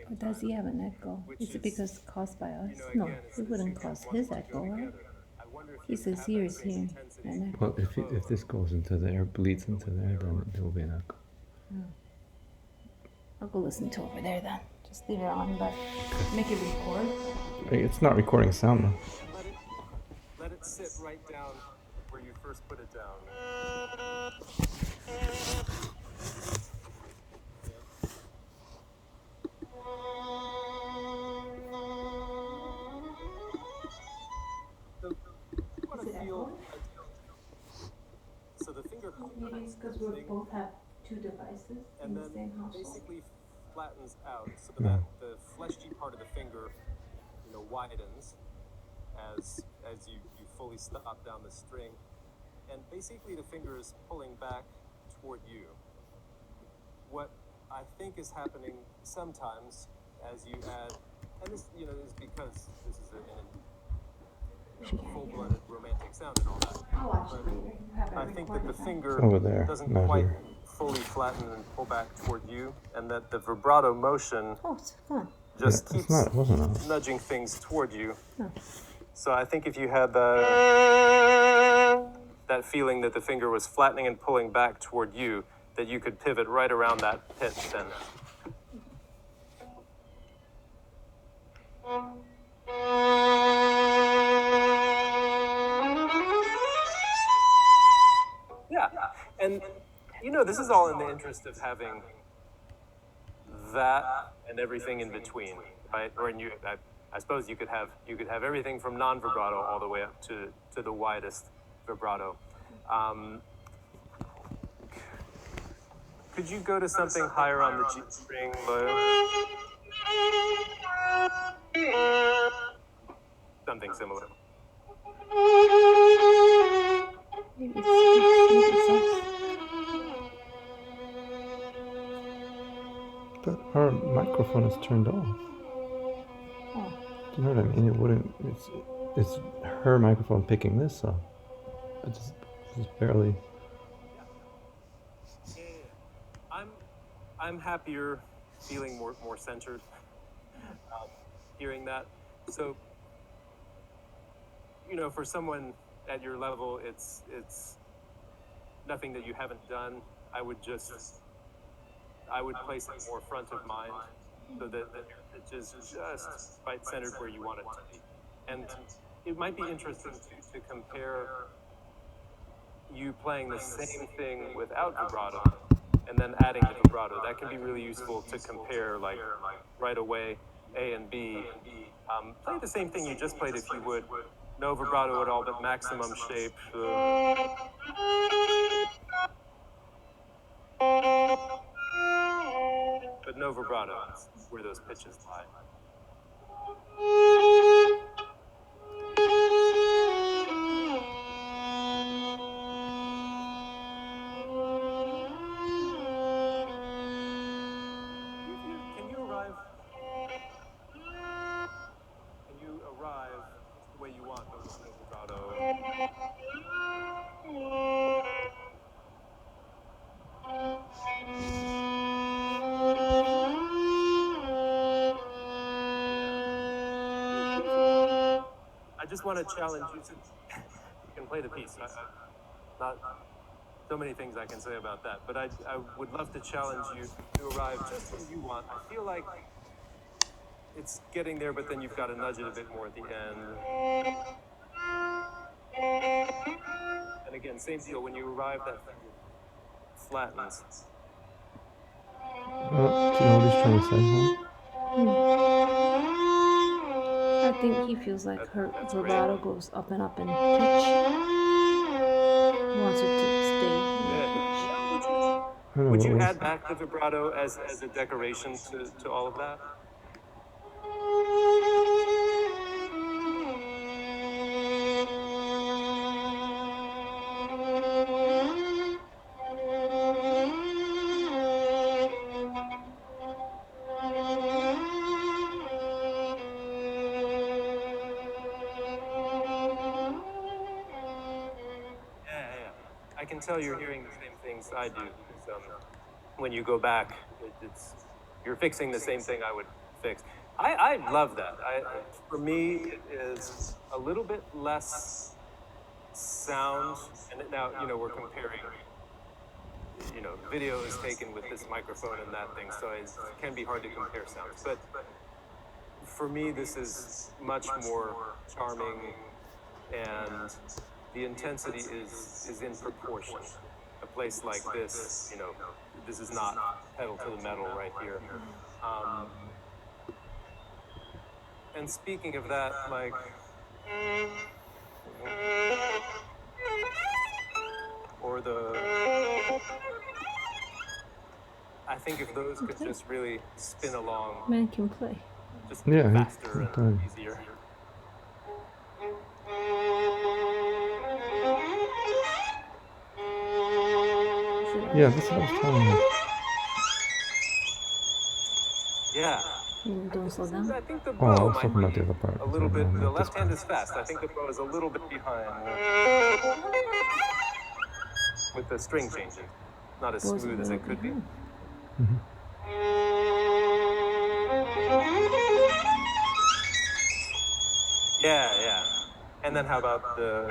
Or does he have an echo? Is it because caused by us? No, it wouldn't cause his echo, right? He says here is here an echo. Well, if this goes into there, bleeds into there, then there will be an echo. Oh. I'll go listen to over there then. Just leave it on, but make it record. It's not recording sound though. Let it sit right down where you first put it down. So the finger maybe it's because we both have two devices in the same household. Basically flattens out so that the fleshy part of the finger, widens as you fully stop down the string, and basically the finger is pulling back toward you. What I think is happening sometimes as you add, and this is because this is a full-blooded romantic sound and all that. I'll watch it later. I think that the finger over there, doesn't not quite here. fully flatten and pull back toward you, and that the vibrato motion it's fun. just keeps it wasn't nudging things toward you. No. So I think if you had that feeling that the finger was flattening and pulling back toward you, that you could pivot right around that pitch then. Yeah, and this is all in the interest of having that and everything in between, right? Or I suppose you could have everything from non-vibrato all the way up to the widest vibrato. Could you go to something higher on the G string, something similar. Maybe it's But our microphone is turned off. Oh. Do you know what I mean? It wouldn't. It's her microphone picking this up. It's just barely. I'm happier, feeling more centered, hearing that. So, for someone at your level, it's nothing that you haven't done. I would place it more front of mind so that it is just right centered where you want it to be. And it might be interesting to compare you playing the same thing without vibrato and then adding the vibrato. That can be really useful to compare, like, right away, A and B. Play the same thing you just played if you would. No vibrato at all, but maximum shape. But no vibrato, where those pitches lie. Can you arrive the way you want, but with no vibrato? I just want to challenge you to, you can play the piece. Not so many things I can say about that, but I would love to challenge you to arrive just where you want. I feel like it's getting there, but then you've got to nudge it a bit more at the end. And again, same deal. When you arrive, that flattens. Do you know what he's trying to say, huh? I think he feels like her vibrato goes up and up in pitch. He wants her to stay in pitch. Would you add back the vibrato as a decoration to all of that? I can tell you're hearing the same things I do. When you go back, you're fixing the same thing I would fix. I love that. For me, it is a little bit less sound, and now, we're comparing, video is taken with this microphone and that thing, so it can be hard to compare sounds. But for me, this is much more charming, and the intensity is in proportion. A place like this, this is not pedal to the metal right here. And speaking of that, like, or I think if those could just really spin along, Man can play. just Yeah, faster he and does. easier. Yeah, that's what I was telling you. Yeah. Don't slow down. I think the Oh, I bow was might talking about be the other part. a little bit. The Not this left hand part. is fast. I think the bow is a little bit behind with the string changing. Not as Bow's a smooth as little it could be. behind. Yeah. And then how about This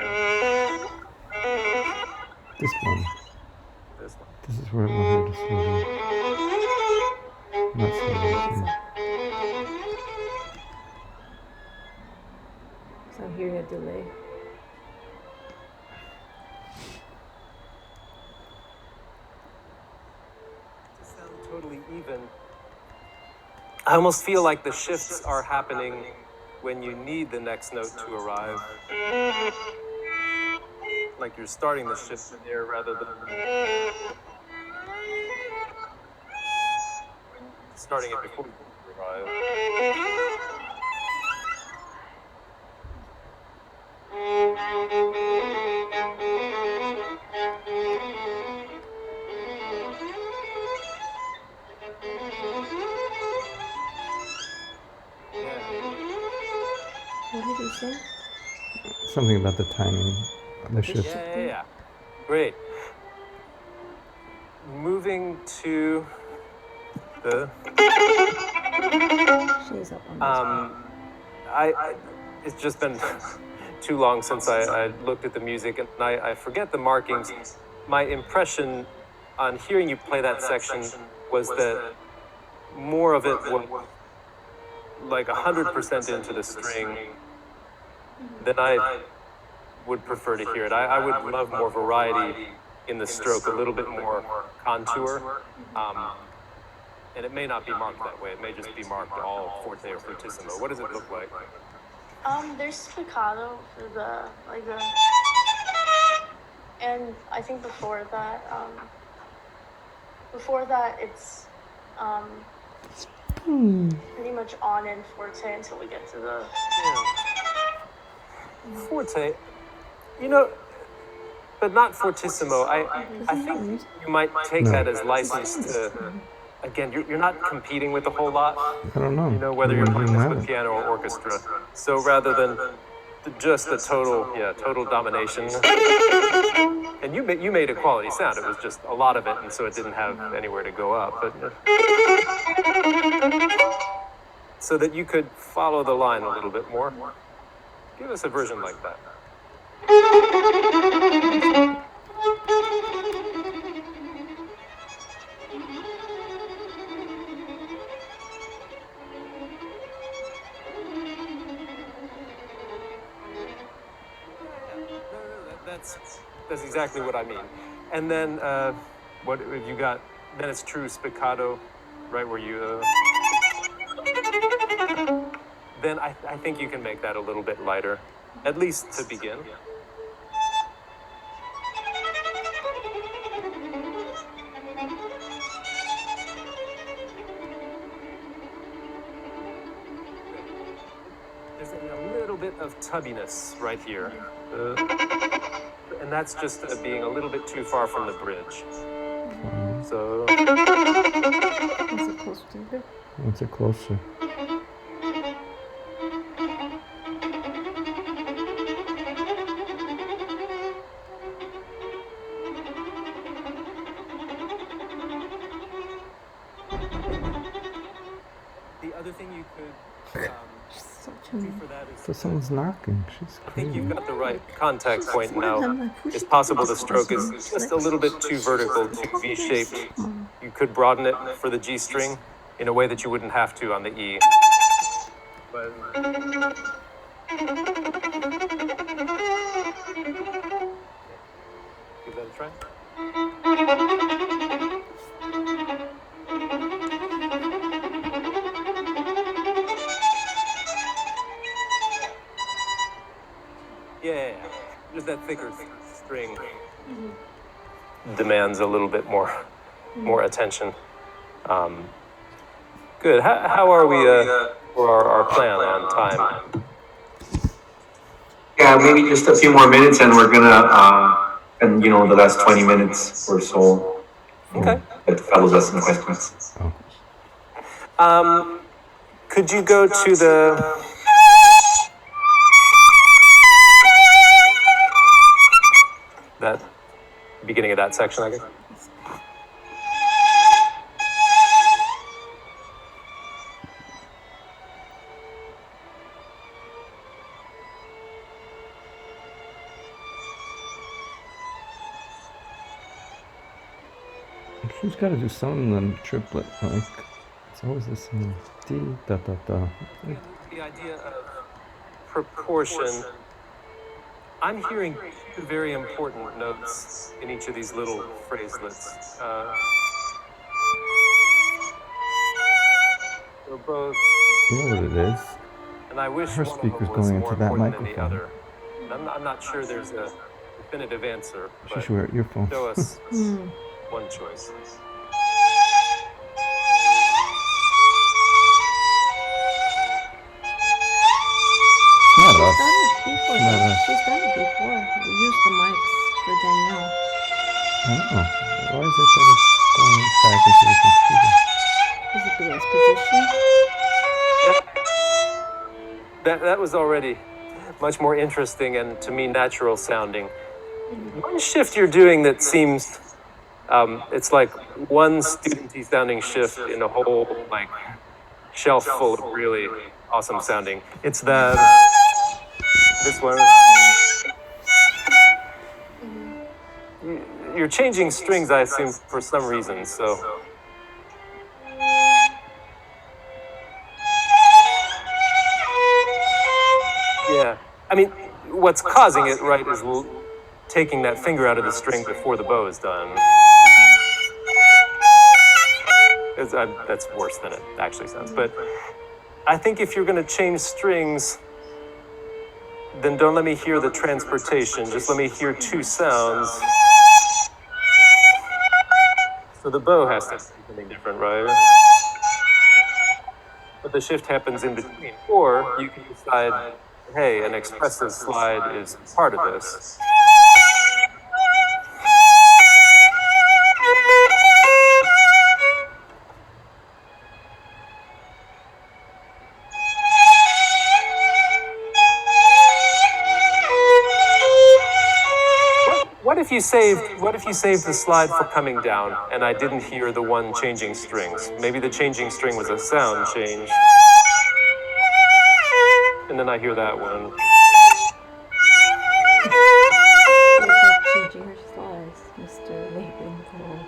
one. this one? This is where I want her to slow down. Not slow down. So here you delay. To sound totally even. I almost feel like the shifts are happening when you need the next note to arrive. Like you're starting the shift there rather than starting it before you arrive. What did he say? Something about the timing. The shift. Yeah. Great. Moving to the She's up on this. it's just been too long since I looked at the music, and I forget the markings. My impression on hearing you play that section was that more of it was like 100% into the string than I would prefer to hear it. I would love more variety in the stroke, a little bit more contour. And it may not be marked that way. It may just be marked all forte or fortissimo. What does it look like? There's spiccato for the and I think before that it's pretty much on and forte until we get to the Forte, but not fortissimo. I think you might take that as license to. Again, you're not competing with a whole lot. I don't know. Whether you're playing this with Well, piano or orchestra. So rather than just the total domination. And you made a quality sound. It was just a lot of it, and so it didn't have anywhere to go up. But so that you could follow the line a little bit more. Give us a version like that. That's exactly what I mean. And then what have you got? Then it's true spiccato, right where you. Then I think you can make that a little bit lighter, at least to begin. There's a little bit of tubbiness right here. And that's just being a little bit too far from the bridge. So. Is it closer to here? What's it closer? The other thing you could Such do a for that is So someone's knocking. She's I think you've crazy. got the right contact point one of now. them, like, It's possible the stroke is just a little bit too vertical, too V-shaped. You could broaden it for the G string in a way that you wouldn't have to on the E. But give that a try. Yeah, just that thicker string demands a little bit more attention. Good. How are we for our plan on time? Yeah, maybe just a few more minutes, and we're gonna, and the last 20 minutes or so, Okay. let the fellows ask some questions. Oh. Could you go to the that beginning of that section, I guess? She's got to do something in the triplet. Like, it's always the same. D, da, da, da. The idea of proportion. I'm hearing two very important notes in each of these little phraselets. They're both, You know what it is? and I wish Her one of speaker's them was going more into that important than the microphone. other. And I'm not sure there's a definitive answer, She but should wear earphones. show us one choice. Not us. Before, Not us. she's done it before. We used the mics for Danielle. I don't know. Why is it that it's going back into the computer? Is it the last position? That was already much more interesting and to me natural sounding. One shift you're doing that seems it's like one studenty sounding shift in a whole like shelf full of really awesome sounding. It's this one. You're changing strings, I assume, for some reason. So. Yeah, I mean, what's causing it, right, is taking that finger out of the string before the bow is done. That's worse than it actually sounds. But I think if you're going to change strings, then don't let me hear the transportation. Just let me hear two sounds. So the bow has to be something different, right? But the shift happens in between. Or you can decide, hey, an expressive slide is part of this. What if you saved the slide for coming down and I didn't hear the one changing strings? Maybe the changing string was a sound change. And then I hear that one. Changing her slides, Mr. Ravenfall.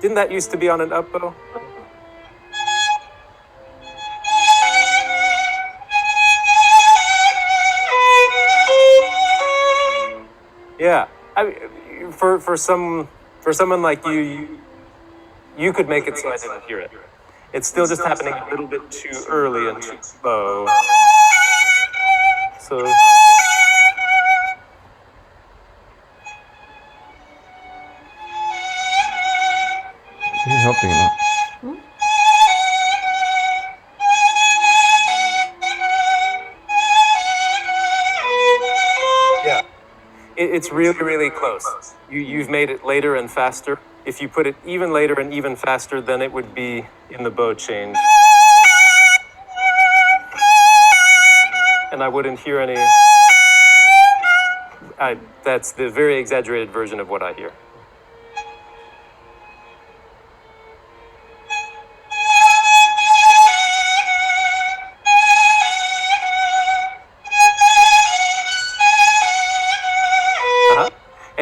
Didn't that used to be on an up bow? Yeah, I mean, for someone like you could make it so I didn't hear it. It's still just happening a little bit too early and too slow. So You're helping them. yeah, it's really, really close. You've made it later and faster. If you put it even later and even faster, then it would be in the bow change. And I wouldn't hear any. That's the very exaggerated version of what I hear.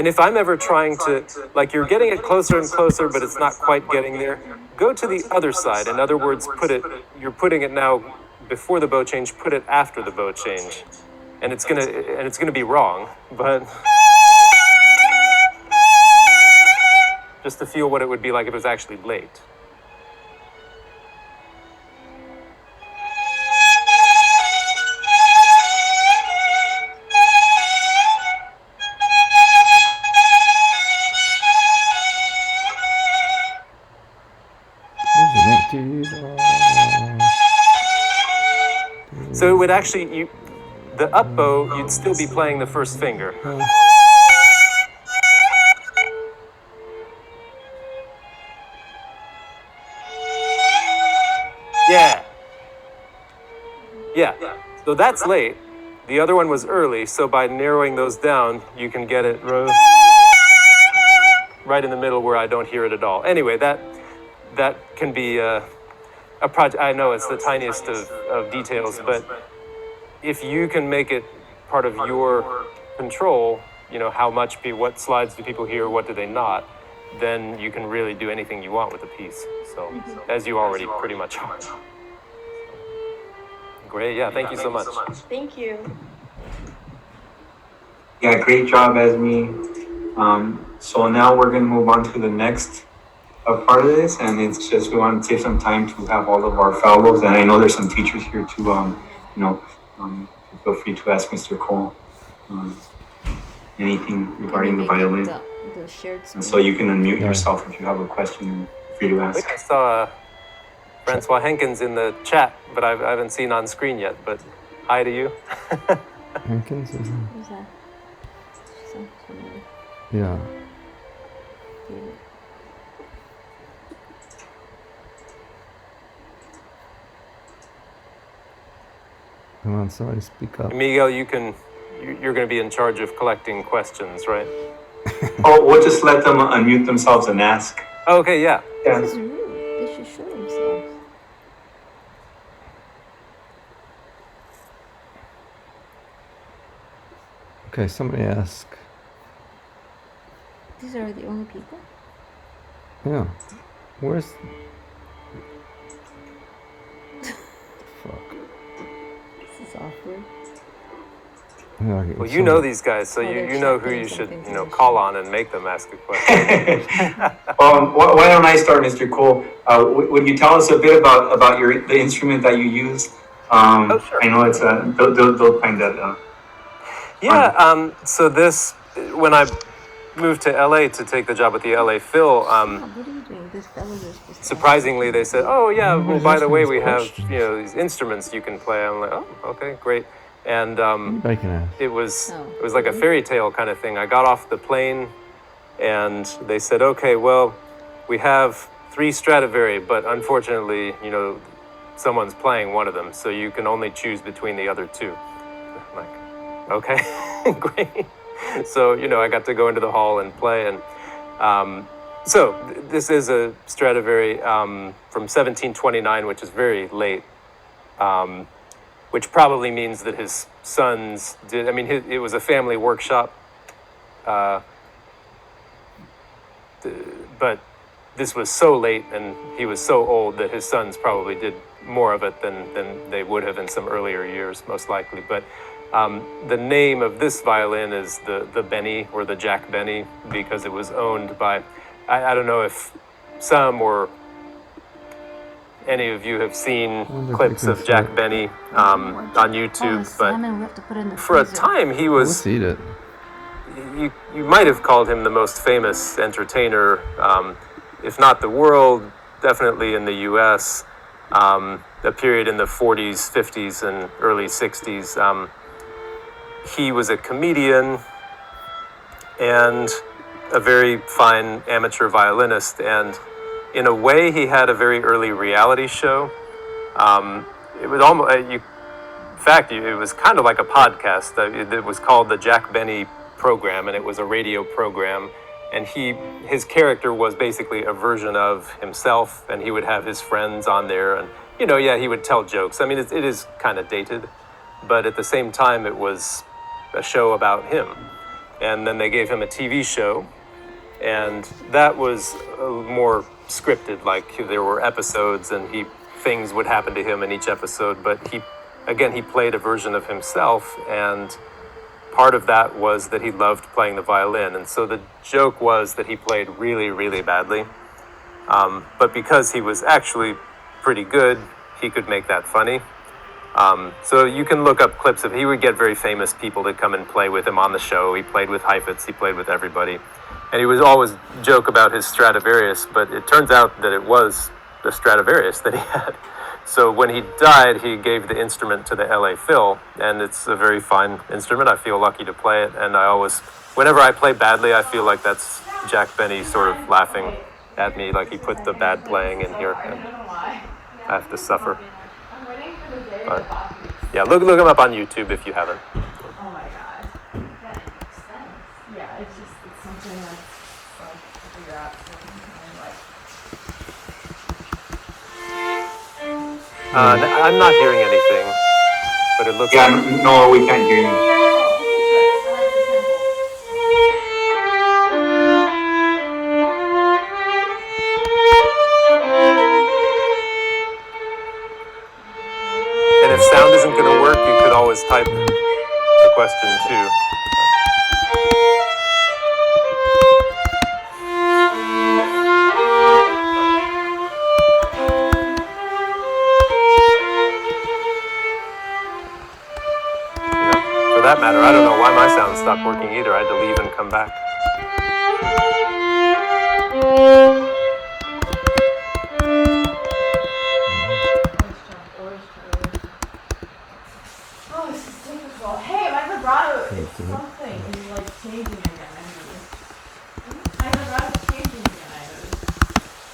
And if I'm ever trying to, like you're getting it closer and closer, but it's not quite getting there, go to the other side. In other words, you're putting it now before the bow change, put it after the bow change. And it's gonna be wrong, but just to feel what it would be like if it was actually late. So it would actually, the up bow, you'd still be playing the first finger. Yeah. Yeah. So that's late. The other one was early, so by narrowing those down, you can get it right in the middle where I don't hear it at all. Anyway, that can be a project. I know it's the tiniest of details, but if you can make it part of your control, how much, what slides do people hear, what do they not, then you can really do anything you want with the piece. So, as you already pretty much are. Great, yeah, thank you so much. Thank you. Yeah, great job, Esme. So now we're going to move on to the next part of this, and it's just we want to take some time to have all of our fellows, and I know there's some teachers here too. Feel free to ask Mr. Cole anything regarding the violin. The shared screen. And so you can unmute yourself if you have a question. Feel free to ask. I saw Francois Henkins in the chat, but I haven't seen on screen yet. But hi to you. Henkins is. Who's that? Yeah. David. Come on, somebody speak up. Miguel, you're going to be in charge of collecting questions, right? Oh, we'll just let them unmute themselves and ask. Okay, yeah. This is rude. They should show themselves. Okay, somebody ask. These are the only people? Yeah. Where's... Fuck. This is awkward. Yeah, okay, Well, you know these guys, so you know who you should, call on and make them ask a question. Why don't I start, Mr. Cole? Would you tell us a bit about the instrument that you use? Sure. I know it's they'll find that. Yeah. So this, when I moved to LA to take the job at the LA Phil, What are you doing? This fellow is supposed to surprisingly they said, "Oh yeah, well by the way, we have these instruments you can play." I'm like, "Oh, okay, great." And it was like a fairy tale kind of thing. I got off the plane, and they said, "Okay, well, we have 3 Stradivari, but unfortunately, someone's playing one of them, so you can only choose between the other 2." I'm like, okay, great. So I got to go into the hall and play, and so this is a Stradivari from 1729, which is very late. Which probably means that his sons did. I mean, it was a family workshop, but this was so late, and he was so old that his sons probably did more of it than they would have in some earlier years, most likely. But the name of this violin is the Benny, or the Jack Benny, because it was owned by, I don't know if some or any of you have seen clips of Jack Benny on YouTube, but for a time he was, Let's eat it. you might have called him the most famous entertainer, if not the world, definitely in the US, a period in the 40s, 50s, and early 60s. He was a comedian and a very fine amateur violinist, and in a way, he had a very early reality show. It was almost, in fact, it was kind of like a podcast. It was called the Jack Benny Program, and it was a radio program. And his character was basically a version of himself, and he would have his friends on there, and he would tell jokes. I mean, it is kind of dated, but at the same time, it was a show about him. and then they gave him a TV show, and that was more scripted. Like there were episodes, and things would happen to him in each episode. But he played a version of himself, and part of that was that he loved playing the violin, and so the joke was that he played really, really badly. But because he was actually pretty good, he could make that funny. So you can look up clips of, he would get very famous people to come and play with him on the show. He played with Heifetz, he played with everybody. And he would always joke about his Stradivarius, but it turns out that it was the Stradivarius that he had. So when he died, he gave the instrument to the LA Phil, and it's a very fine instrument. I feel lucky to play it, and whenever I play badly, I feel like that's Jack Benny sort of laughing at me, like he put the bad playing in here, and I have to suffer. But yeah, look him up on YouTube if you haven't. Oh my god. That makes sense. Yeah, it's something that's like to figure out. I'm not hearing anything, but it looks Yeah, like... no, we can't hear you. And if sound isn't going to work, you could always type the question too. For that matter, I don't know why my sound stopped working either. I had to leave and come back. Oh, this is difficult. Hey, my vibrato is something is like changing again. My vibrato is changing again.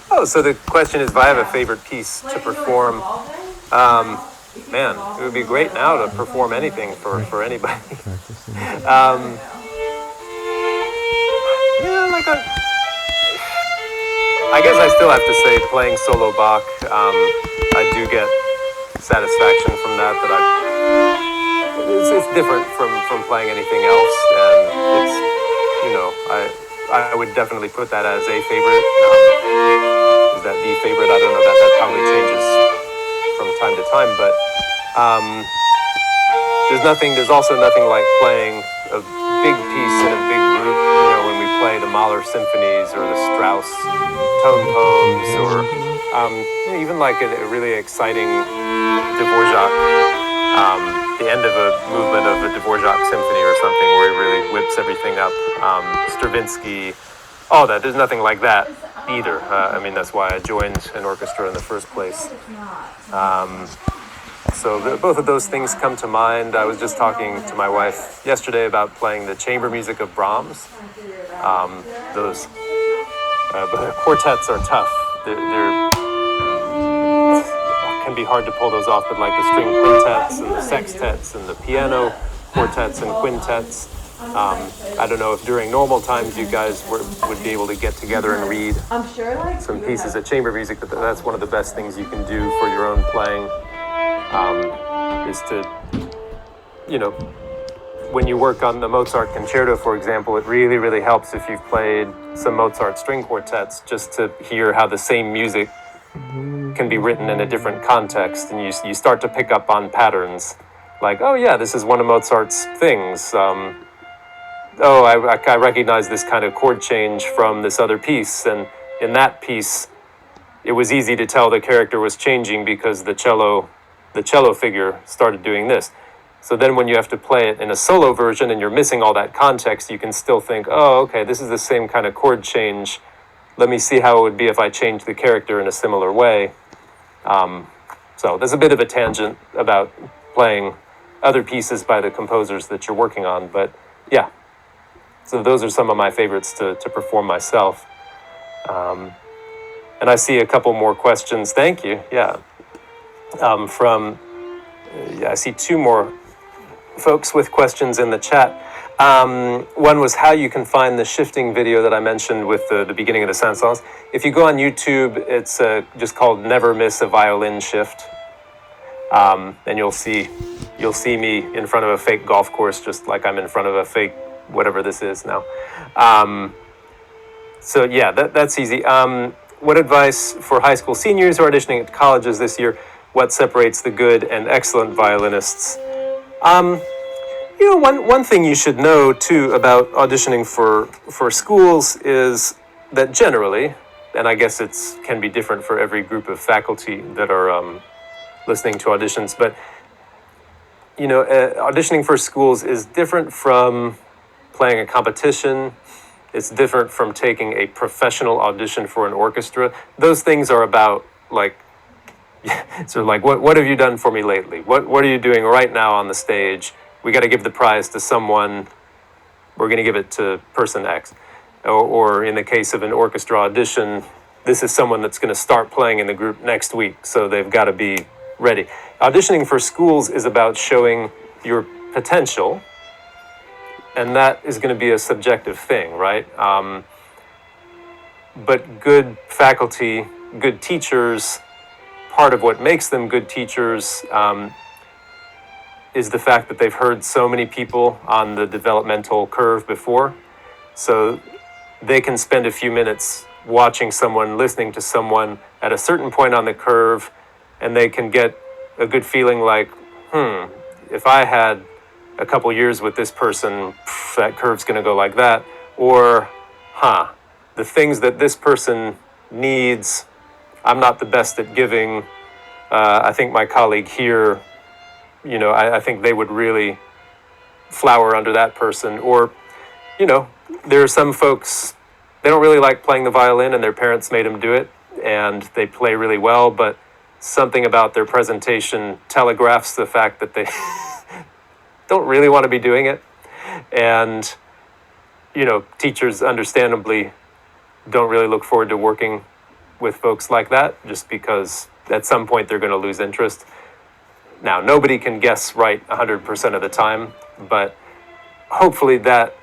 Oh, so the question is if I have a favorite piece to perform. Man, it would be great now to perform anything for anybody. I guess I still have to say playing solo Bach, I do get satisfaction from that it's different from playing anything else, and it's, I would definitely put that as a favorite. Is that the favorite? I don't know, that probably changes from time to time, but there's also nothing like playing a big piece in a big group, when we play the Mahler symphonies or the Strauss tone poems, or even like a really exciting Dvorak, the end of a movement of a Dvorak symphony or something where he really whips everything up, Stravinsky, all that. There's nothing like that either. That's why I joined an orchestra in the first place. So both of those things come to mind. I was just talking to my wife yesterday about playing the chamber music of Brahms. Those but the quartets are tough. They're can be hard to pull those off, but like the string quintets and the sextets and the piano quartets and quintets. I don't know if during normal times you guys would be able to get together and read some pieces of chamber music, but that's one of the best things you can do for your own playing, is to, when you work on the Mozart concerto, for example, it really, really helps if you've played some Mozart string quartets, just to hear how the same music can be written in a different context, and you start to pick up on patterns, like, oh yeah, this is one of Mozart's things. I recognize this kind of chord change from this other piece, and in that piece, it was easy to tell the character was changing because the cello figure started doing this. So then when you have to play it in a solo version and you're missing all that context, you can still think, oh, okay, this is the same kind of chord change. Let me see how it would be if I change the character in a similar way. So there's a bit of a tangent about playing other pieces by the composers that you're working on, but yeah. So those are some of my favorites to perform myself. And I see a couple more questions. Thank you. Yeah. I see two more folks with questions in the chat. One was how you can find the shifting video that I mentioned with the beginning of the Mstrclss. If you go on YouTube, it's just called Never Miss a Violin Shift. And you'll see me in front of a fake golf course, just like I'm in front of a fake whatever this is now. So yeah, that's easy. What advice for high school seniors who are auditioning at colleges this year? What separates the good and excellent violinists? One thing you should know too about auditioning for schools is that generally, and I guess it's can be different for every group of faculty that are listening to auditions, but auditioning for schools is different from playing a competition. It's different from taking a professional audition for an orchestra. Those things are about like, sort of like, what have you done for me lately? What are you doing right now on the stage? We got to give the prize to someone. We're going to give it to person X. Or in the case of an orchestra audition, this is someone that's going to start playing in the group next week, so they've got to be ready. Auditioning for schools is about showing your potential, and that is going to be a subjective thing, right? But good faculty, good teachers, part of what makes them good teachers is the fact that they've heard so many people on the developmental curve before. So they can spend a few minutes watching someone, listening to someone at a certain point on the curve, and they can get a good feeling like, if I had a couple years with this person, that curve's going to go like that. Or, the things that this person needs, I'm not the best at giving. I think my colleague here, I think they would really flower under that person. Or, there are some folks, they don't really like playing the violin and their parents made them do it and they play really well, but something about their presentation telegraphs the fact that they don't really want to be doing it. And, teachers understandably don't really look forward to working with folks like that, just because at some point they're going to lose interest. Now, nobody can guess right 100% of the time, but hopefully that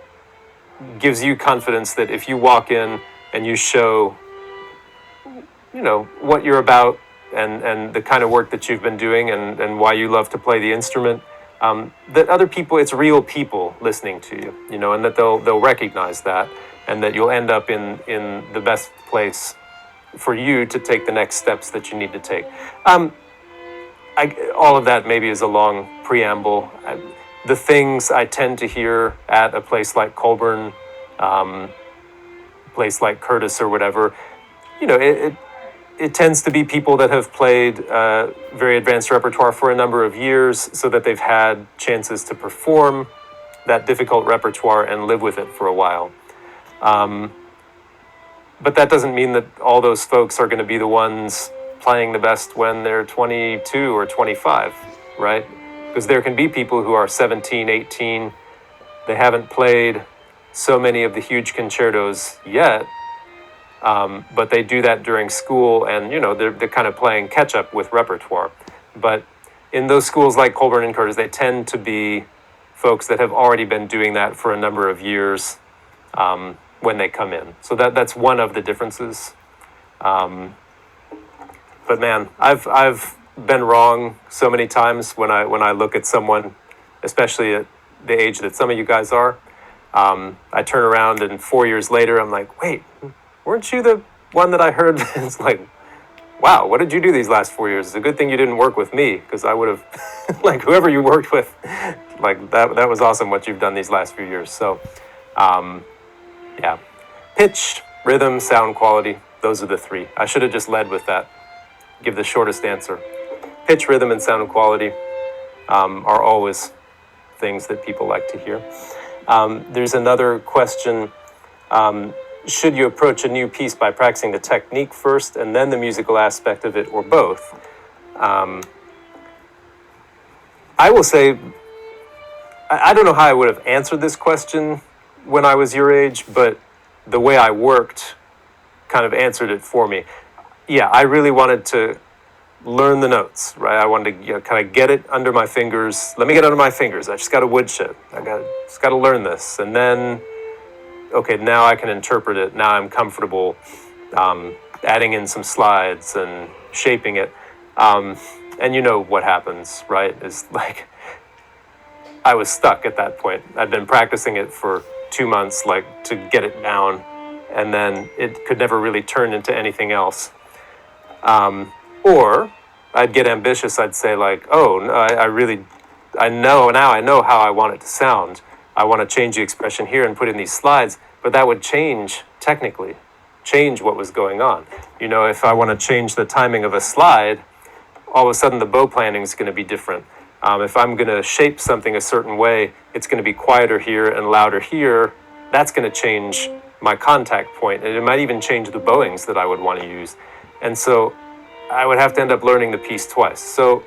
gives you confidence that if you walk in and you show, what you're about and the kind of work that you've been doing and why you love to play the instrument, that other people, it's real people listening to you, and that they'll recognize that, and that you'll end up in the best place for you to take the next steps that you need to take. All of that maybe is a long preamble. The things I tend to hear at a place like Colburn, place like Curtis or whatever, it tends to be people that have played very advanced repertoire for a number of years, so that they've had chances to perform that difficult repertoire and live with it for a while. But that doesn't mean that all those folks are going to be the ones playing the best when they're 22 or 25, right? Because there can be people who are 17, 18, they haven't played so many of the huge concertos yet, but they do that during school, and they're kind of playing catch up with repertoire. But in those schools like Colburn and Curtis, they tend to be folks that have already been doing that for a number of years when they come in. So that's one of the differences. But man, I've been wrong so many times when I look at someone, especially at the age that some of you guys are. I turn around and 4 years later, I'm like, wait, weren't you the one that I heard? It's like, wow, what did you do these last 4 years? It's a good thing you didn't work with me, because I would have, like, whoever you worked with, like, that was awesome what you've done these last few years. So, yeah. Pitch, rhythm, sound quality, those are the three. I should have just led with that. Give the shortest answer. Pitch, rhythm, and sound quality are always things that people like to hear. There's another question. Should you approach a new piece by practicing the technique first and then the musical aspect of it, or both? I will say, I don't know how I would have answered this question when I was your age, but the way I worked kind of answered it for me. Yeah, I really wanted to learn the notes, right? I wanted to kind of get it under my fingers. Let me get it under my fingers. I just got to woodshed. Just got to learn this. And then, okay, now I can interpret it. Now I'm comfortable adding in some slides and shaping it. And you know what happens, right? Is like, I was stuck at that point. I'd been practicing it for 2 months, like, to get it down, and then it could never really turn into anything else. Or I'd get ambitious. I'd say, like, oh, no, I know how I want it to sound. I want to change the expression here and put in these slides, but that would change what was going on. You know, if I want to change the timing of a slide, all of a sudden the bow planning is going to be different. If I'm going to shape something a certain way, it's going to be quieter here and louder here. That's going to change my contact point, and it might even change the bowings that I would want to use. And so I would have to end up learning the piece twice. So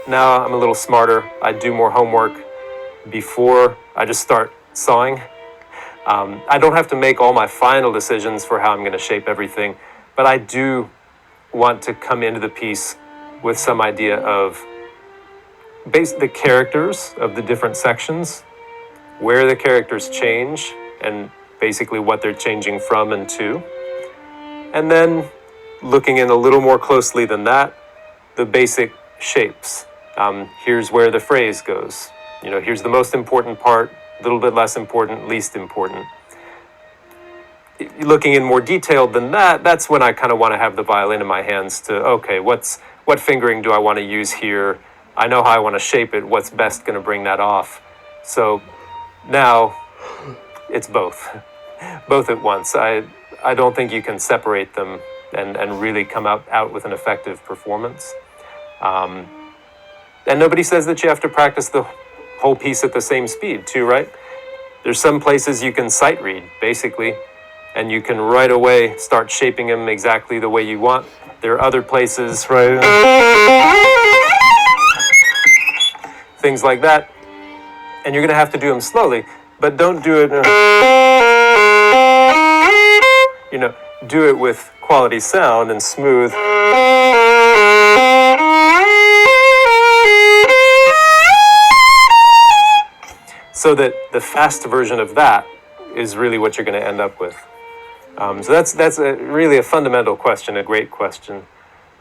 now I'm a little smarter. I do more homework before I just start sawing. I don't have to make all my final decisions for how I'm going to shape everything, but I do want to come into the piece with some idea of the characters of the different sections, where the characters change, and basically what they're changing from and to. And then looking in a little more closely than that, the basic shapes. Here's where the phrase goes. You know, here's the most important part, a little bit less important, least important. Looking in more detail than that, that's when I kind of want to have the violin in my hands to, okay, what fingering do I want to use here? I know how I want to shape it. What's best going to bring that off? So now it's both at once. I don't think you can separate them and really come out with an effective performance. And nobody says that you have to practice the whole piece at the same speed too, right? There's some places you can sight read, basically, and you can right away start shaping them exactly the way you want. There are other places, right? Things like that, and you're going to have to do them slowly, but don't do it, you know, do it with quality sound and smooth. So that the fast version of that is really what you're going to end up with. So that's really a fundamental question, a great question.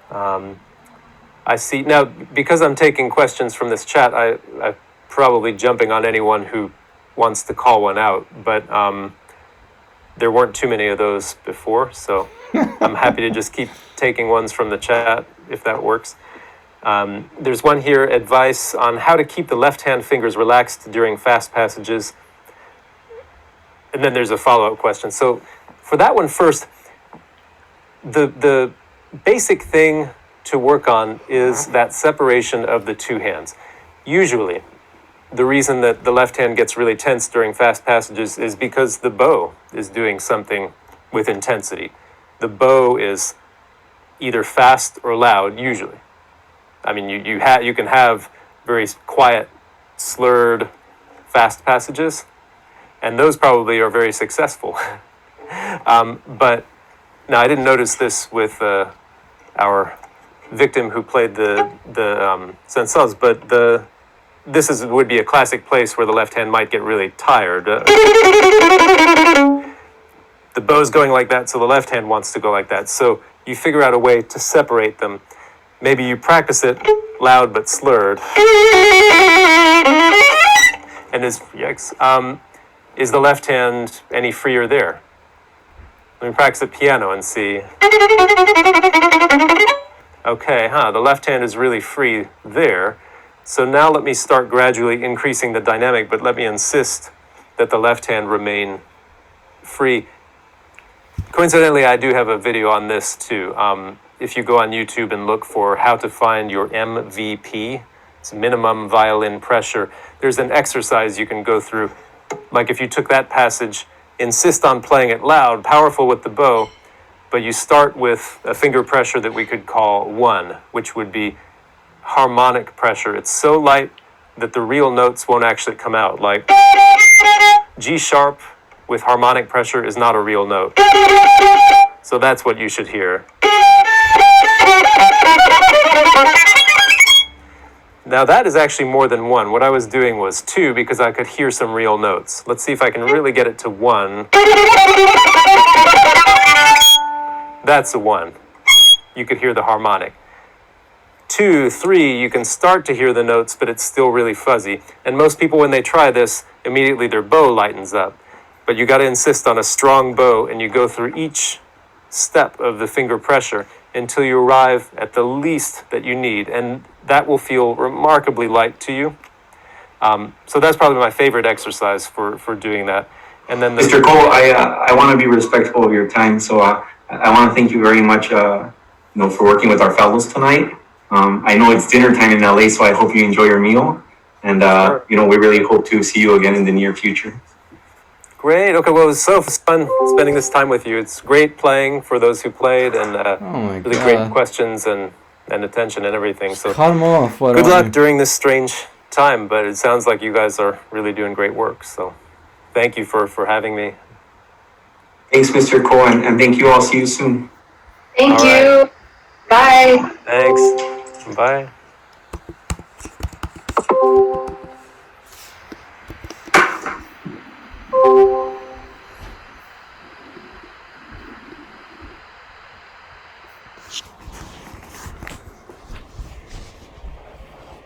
I see now, because I'm taking questions from this chat, I'm probably jumping on anyone who wants to call one out, but there weren't too many of those before, so I'm happy to just keep taking ones from the chat if that works. There's one here, advice on how to keep the left-hand fingers relaxed during fast passages. And then there's a follow-up question. So for that one first, the basic thing to work on is that separation of the two hands. Usually, the reason that the left hand gets really tense during fast passages is because the bow is doing something with intensity. The bow is either fast or loud, usually. I mean, you can have very quiet, slurred, fast passages, and those probably are very successful. But now I didn't notice this with our victim who played the Mstrclss, but this would be a classic place where the left hand might get really tired. The bow's going like that, so the left hand wants to go like that. So you figure out a way to separate them. Maybe you practice it loud but slurred. And is the left hand any freer there? Let me practice the piano and see. Okay, the left hand is really free there. So now let me start gradually increasing the dynamic, but let me insist that the left hand remain free. Coincidentally, I do have a video on this too. If you go on YouTube and look for how to find your MVP, it's minimum violin pressure, there's an exercise you can go through. Like if you took that passage, insist on playing it loud, powerful with the bow, but you start with a finger pressure that we could call 1, which would be harmonic pressure. It's so light that the real notes won't actually come out. Like G sharp with harmonic pressure is not a real note. So that's what you should hear. Now that is actually more than 1. What I was doing was 2 because I could hear some real notes. Let's see if I can really get it to 1. That's a 1. You could hear the harmonic. 2, 3, you can start to hear the notes, but it's still really fuzzy. And most people, when they try this, immediately their bow lightens up. but you got to insist on a strong bow, and you go through each step of the finger pressure until you arrive at the least that you need, and that will feel remarkably light to you. So that's probably my favorite exercise for doing that. And then Mr. Cole, I want to be respectful of your time, so I want to thank you very much, for working with our fellows tonight. I know it's dinner time in LA, so I hope you enjoy your meal, and Sure. we really hope to see you again in the near future. Great. Okay. Well, it was so fun spending this time with you. It's great playing for those who played, and Oh my really God. great questions and attention and everything. So Cut him off. Why good don't luck you? during this strange time, but it sounds like you guys are really doing great work. So thank you for having me. Thanks, Mr. Cole, and thank you all. See you soon. Thank All you. Bye. Thanks. Bye.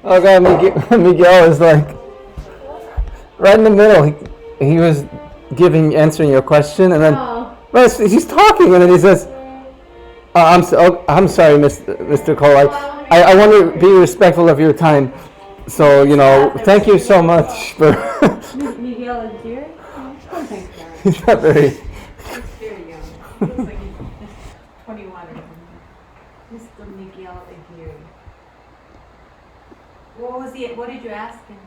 Oh God, Miguel is like right in the middle. He was answering your question, and then he's talking, and then he says, I'm sorry, Mr. Cole. I want to be respectful of your time. So, thank you so much for. Miguel is here. He's not very. He's very young. He looks like he's 21 or something. Mr. Miguel Aguirre. What did you ask him?